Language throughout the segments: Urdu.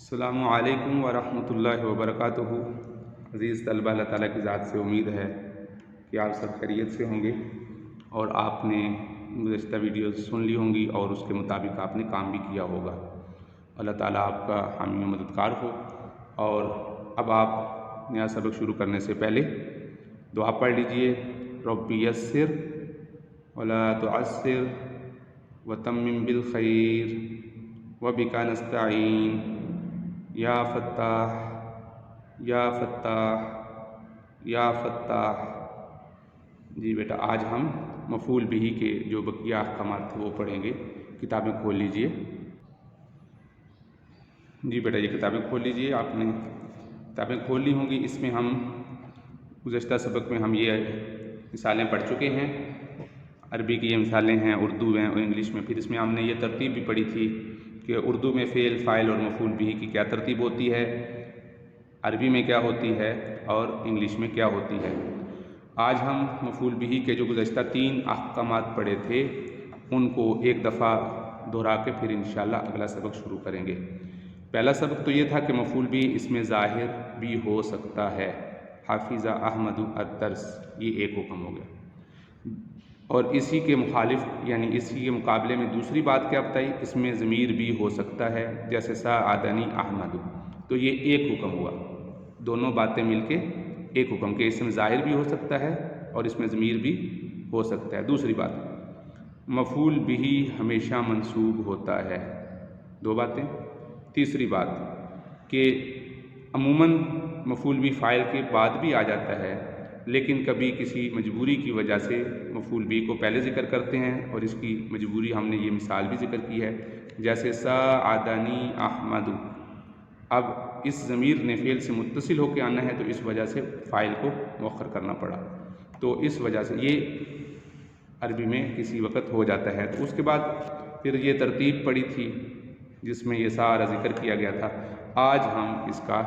السلام علیکم ورحمۃ اللہ وبرکاتہ۔ عزیز طلبہ، اللہ تعالیٰ کی ذات سے امید ہے کہ آپ سب خیریت سے ہوں گے اور آپ نے گزشتہ ویڈیوز سن لی ہوں گی اور اس کے مطابق آپ نے کام بھی کیا ہوگا۔ اللہ تعالیٰ آپ کا حامی و مددگار ہو۔ اور اب آپ نیا سبق شروع کرنے سے پہلے دعا پڑھ لیجئے۔ رب یسر ولا تعسر وتمم بالخیر وبک نستعین یا فتاح یا فتاح یا فتاح۔ جی بیٹا، آج ہم مفعول بہ کے جو بقیہ احکامات تھے وہ پڑھیں گے۔ کتابیں کھول لیجئے۔ جی بیٹا، یہ کتابیں کھول لیجئے۔ آپ نے کتابیں کھول لی ہوں گی۔ اس میں ہم گزشتہ سبق میں ہم یہ مثالیں پڑھ چکے ہیں۔ عربی کی یہ مثالیں ہیں، اردو ہیں اور انگلش میں۔ پھر اس میں ہم نے یہ ترتیب بھی پڑھی تھی کہ اردو میں فعل، فاعل اور مفعول بہ کی کیا ترتیب ہوتی ہے، عربی میں کیا ہوتی ہے اور انگلش میں کیا ہوتی ہے۔ آج ہم مفعول بہ کے جو گزشتہ 3 احکامات پڑھے تھے ان کو ایک دفعہ دہرا کے پھر انشاءاللہ اگلا سبق شروع کریں گے۔ پہلا سبق تو یہ تھا کہ مفعول بہ اس میں ظاہر بھی ہو سکتا ہے۔ حافظ احمد الدرس، یہ ایک حکم ہو گیا۔ اور اسی کے مخالف یعنی اسی کے مقابلے میں دوسری بات کیا بتائی، اس میں ضمیر بھی ہو سکتا ہے، جیسے ساعدنی احمد، تو یہ ایک حکم ہوا۔ دونوں باتیں مل کے ایک حکم کے، اس میں ظاہر بھی ہو سکتا ہے اور اس میں ضمیر بھی ہو سکتا ہے۔ دوسری بات، مفعول بہ ہمیشہ منصوب ہوتا ہے۔ 2 باتیں۔ تیسری بات کہ عموماً مفعول بہ فاعل کے بعد بھی آ جاتا ہے، لیکن کبھی کسی مجبوری کی وجہ سے مفعول بہ کو پہلے ذکر کرتے ہیں، اور اس کی مجبوری ہم نے یہ مثال بھی ذکر کی ہے، جیسے ساعدنی احمد۔ اب اس ضمیر نے فعل سے متصل ہو کے آنا ہے تو اس وجہ سے فاعل کو مؤخر کرنا پڑا، تو اس وجہ سے یہ عربی میں کسی وقت ہو جاتا ہے۔ تو اس کے بعد پھر یہ ترتیب پڑی تھی جس میں یہ سارا ذکر کیا گیا تھا۔ آج ہم اس کا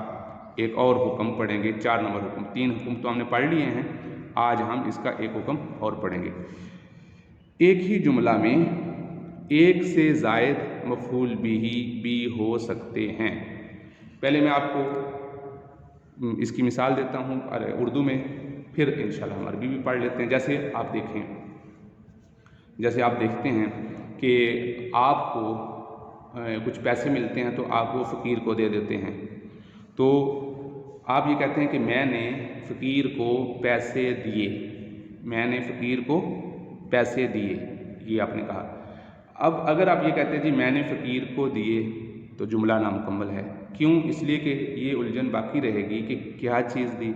ایک اور حکم پڑھیں گے، 4 نمبر حکم۔ 3 حکم تو ہم نے پڑھ لیے ہیں، آج ہم اس کا ایک حکم اور پڑھیں گے۔ ایک ہی جملہ میں ایک سے زائد مفعول بہ بھی ہو سکتے ہیں۔ پہلے میں آپ کو اس کی مثال دیتا ہوں اردو میں، پھر انشاءاللہ ہم عربی بھی پڑھ لیتے ہیں۔ جیسے آپ دیکھتے ہیں کہ آپ کو کچھ پیسے ملتے ہیں تو آپ وہ فقیر کو دے دیتے ہیں، تو آپ یہ کہتے ہیں کہ میں نے فقیر کو پیسے دیے، میں نے فقیر کو پیسے دیے، یہ آپ نے کہا۔ اب اگر آپ یہ کہتے ہیں جی میں نے فقیر کو دیے تو جملہ نامکمل ہے۔ کیوں؟ اس لیے کہ یہ الجھن باقی رہے گی کہ کیا چیز دی،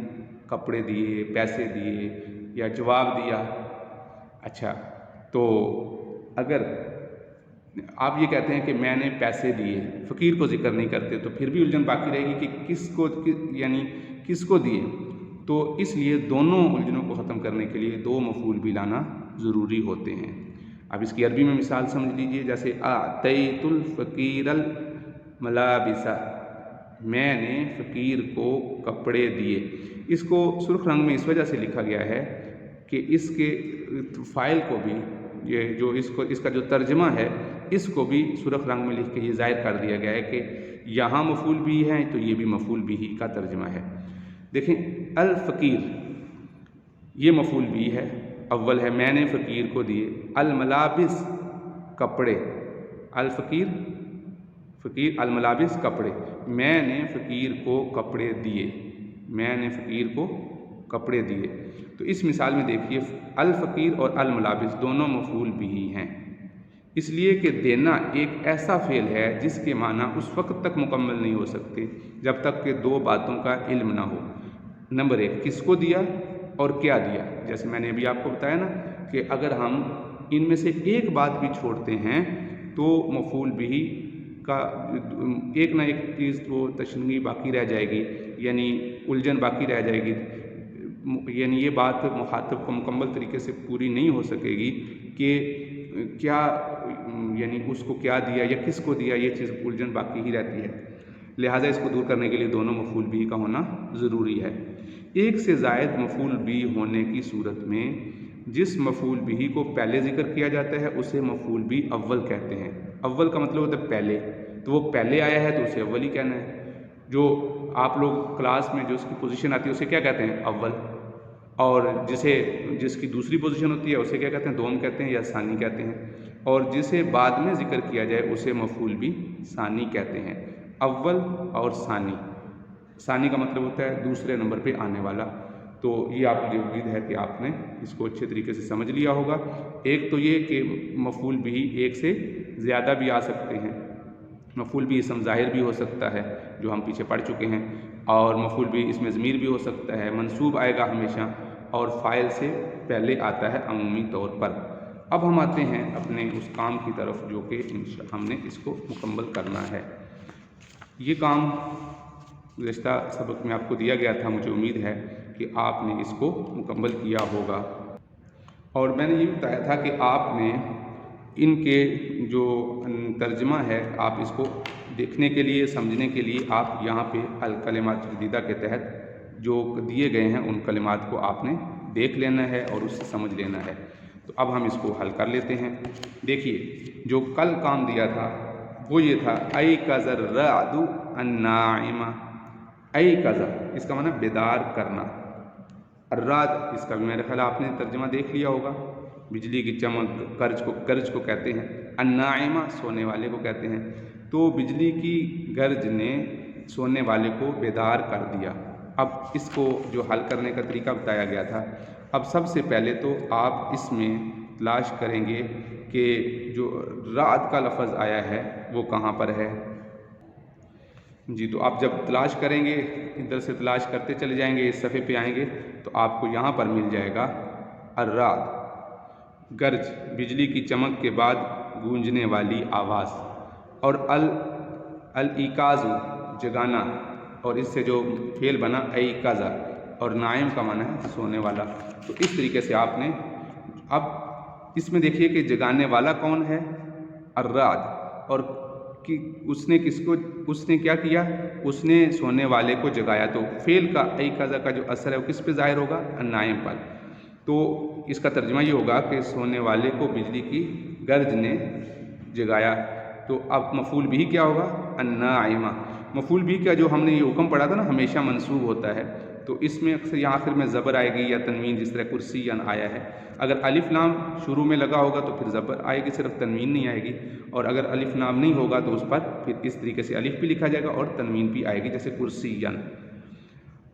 کپڑے دیے، پیسے دیے یا جواب دیا۔ اچھا، تو اگر آپ یہ کہتے ہیں کہ میں نے پیسے دیے، فقیر کو ذکر نہیں کرتے، تو پھر بھی الجھن باقی رہے گی کہ کس کو دیے۔ تو اس لیے دونوں الجھنوں کو ختم کرنے کے لیے 2 مفعول بہ لانا ضروری ہوتے ہیں۔ اب اس کی عربی میں مثال سمجھ لیجئے، جیسے اعطیت الفقیر الملابس، میں نے فقیر کو کپڑے دیے۔ اس کو سرخ رنگ میں اس وجہ سے لکھا گیا ہے کہ اس کے فاعل کو بھی، یہ جو اس کا جو ترجمہ ہے اس کو بھی سرخ رنگ میں لکھ کے یہ ظاہر کر دیا گیا ہے کہ یہاں مفعول بہ ہے تو یہ بھی مفعول بہ کا ترجمہ ہے۔ دیکھیں، الفقیر یہ مفعول بہ ہے، اول ہے میں نے فقیر کو دیے۔ الملابس کپڑے، الفقیر فقیر، الملابس کپڑے، میں نے فقیر کو کپڑے دیے، میں نے فقیر کو کپڑے دیے۔ تو اس مثال میں دیکھیے الفقیر اور الملابس دونوں مفعول بہ ہیں، اس لیے کہ دینا ایک ایسا فعل ہے جس کے معنی اس وقت تک مکمل نہیں ہو سکتے جب تک کہ 2 باتوں کا علم نہ ہو۔ نمبر 1، کس کو دیا اور کیا دیا۔ جیسے میں نے ابھی آپ کو بتایا نا کہ اگر ہم ان میں سے ایک بات بھی چھوڑتے ہیں تو مفعول بہ کا ایک نہ ایک چیز تو تشنیع باقی رہ جائے گی، یعنی الجھن باقی رہ جائے گی، یعنی یہ بات مخاطب کو مکمل طریقے سے پوری نہیں ہو سکے گی کہ کیا، یعنی اس کو کیا دیا یا کس کو دیا، یہ چیز الجھن باقی ہی رہتی ہے۔ لہٰذا اس کو دور کرنے کے لیے دونوں مفعول بہ کا ہونا ضروری ہے۔ ایک سے زائد مفعول بہ ہونے کی صورت میں جس مفعول بہ کو پہلے ذکر کیا جاتا ہے اسے مفعول بہ اول کہتے ہیں۔ اول کا مطلب ہوتا ہے پہلے، تو وہ پہلے آیا ہے تو اسے اول ہی کہنا ہے. جو آپ لوگ کلاس میں جو اس کی پوزیشن آتی ہے اسے کیا کہتے ہیں؟ اول. اور جس کی دوسری پوزیشن ہوتی ہے اسے کیا کہتے ہیں؟ دوم کہتے ہیں یا ثانی کہتے ہیں. اور جسے بعد میں ذکر کیا جائے اسے مفعول بھی ثانی کہتے ہیں. اول اور ثانی. ثانی کا مطلب ہوتا ہے دوسرے نمبر پہ آنے والا. تو یہ آپ کی امید ہے کہ آپ نے اس کو اچھے طریقے سے سمجھ لیا ہوگا. ایک تو یہ کہ مفعول بھی ایک سے زیادہ بھی آ سکتے ہیں. مفعول بھی اسم ظاہر بھی ہو سکتا ہے جو ہم پیچھے پڑھ چکے ہیں، اور مفعول بھی اس میں ضمیر بھی ہو سکتا ہے، منصوب آئے گا ہمیشہ، اور فاعل سے پہلے آتا ہے عمومی طور پر. اب ہم آتے ہیں اپنے اس کام کی طرف جو کہ ہم نے اس کو مکمل کرنا ہے. یہ کام گزشتہ سبق میں آپ کو دیا گیا تھا، مجھے امید ہے کہ آپ نے اس کو مکمل کیا ہوگا. اور میں نے یہ بتایا تھا کہ آپ نے ان کے جو ترجمہ ہے آپ اس کو دیکھنے کے لیے، سمجھنے کے لیے آپ یہاں پہ الکلمات جدیدہ کے تحت جو دیے گئے ہیں ان کلمات کو آپ نے دیکھ لینا ہے اور اس سے سمجھ لینا ہے. تو اب ہم اس کو حل کر لیتے ہیں. دیکھیے جو کل کام دیا تھا وہ یہ تھا ایقظ الرعد الناعمہ. ایقظ اس کا معنی بیدار کرنا. الرعد اس کا بھی میرے خیال آپ نے ترجمہ دیکھ لیا ہوگا. بجلی کی چمک، گرج کو کہتے ہیں. الناعمہ سونے والے کو کہتے ہیں. تو بجلی کی گرج نے سونے والے کو بیدار کر دیا. اب اس کو جو حل کرنے کا طریقہ بتایا گیا تھا. اب سب سے پہلے تو آپ اس میں تلاش کریں گے کہ جو رعد کا لفظ آیا ہے وہ کہاں پر ہے. جی تو آپ جب تلاش کریں گے، ادھر سے تلاش کرتے چلے جائیں گے، اس صفحے پہ آئیں گے تو آپ کو یہاں پر مل جائے گا الرعد، گرج، بجلی کی چمک کے بعد گونجنے والی آواز. اور الایقاظ جگانا، اور اس سے جو فعل بنا ایقظ، اور نائم کا معنی ہے سونے والا. تو اس طریقے سے آپ نے اب اس میں دیکھیے کہ جگانے والا کون ہے؟ الرعد. اور کہ اس نے کیا کیا؟ اس نے سونے والے کو جگایا. تو فعل کا ایقظ کا جو اثر ہے وہ کس پہ ظاہر ہوگا؟ النائم پر. تو اس کا ترجمہ یہ ہوگا کہ سونے والے کو بجلی کی گرج نے جگایا. تو اب مفعول بھی کیا ہوگا؟ الناعمہ. مفعول بھی کا جو ہم نے یہ حکم پڑھا تھا نا، ہمیشہ منصوب ہوتا ہے. تو اس میں اکثر یہاں آخر میں زبر آئے گی یا تنوین، جس طرح کرسی آیا ہے. اگر الف لام شروع میں لگا ہوگا تو پھر زبر آئے گی، صرف تنوین نہیں آئے گی. اور اگر الف لام نہیں ہوگا تو اس پر پھر اس طریقے سے الف بھی لکھا جائے گا اور تنوین بھی آئے گی، جیسے کرسی.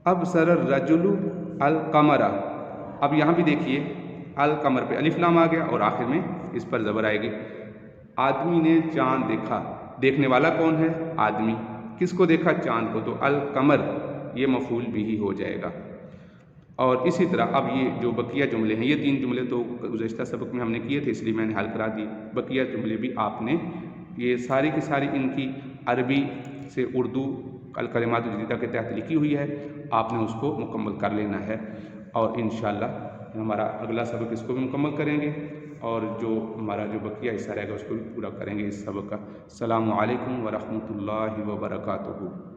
ابصر الرجل القمر. اب یہاں بھی دیکھیے القمر پہ الف لام آ گیا اور آخر میں اس پر زبر آئے گی. آدمی نے چاند دیکھا. دیکھنے والا کون ہے؟ آدمی. کس کو دیکھا؟ چاند کو. تو القمر یہ مفعول بھی ہی ہو جائے گا. اور اسی طرح اب یہ جو بقیہ جملے ہیں، یہ 3 جملے تو گزشتہ سبق میں ہم نے کیے تھے، اس لیے میں نے حل کرا دی. بقیہ جملے بھی آپ نے یہ ساری کی ساری ان کی عربی سے اردو الکلمات جدیدہ کے تحت لکھی ہوئی ہے، آپ نے اس کو مکمل کر لینا ہے. اور انشاءاللہ ہمارا اگلا سبق اس کو بھی مکمل کریں گے، اور جو ہمارا جو بقیہ حصہ رہے گا اس کو بھی پورا کریں گے اس سبق کا. السلام علیکم ورحمۃ اللہ وبرکاتہ.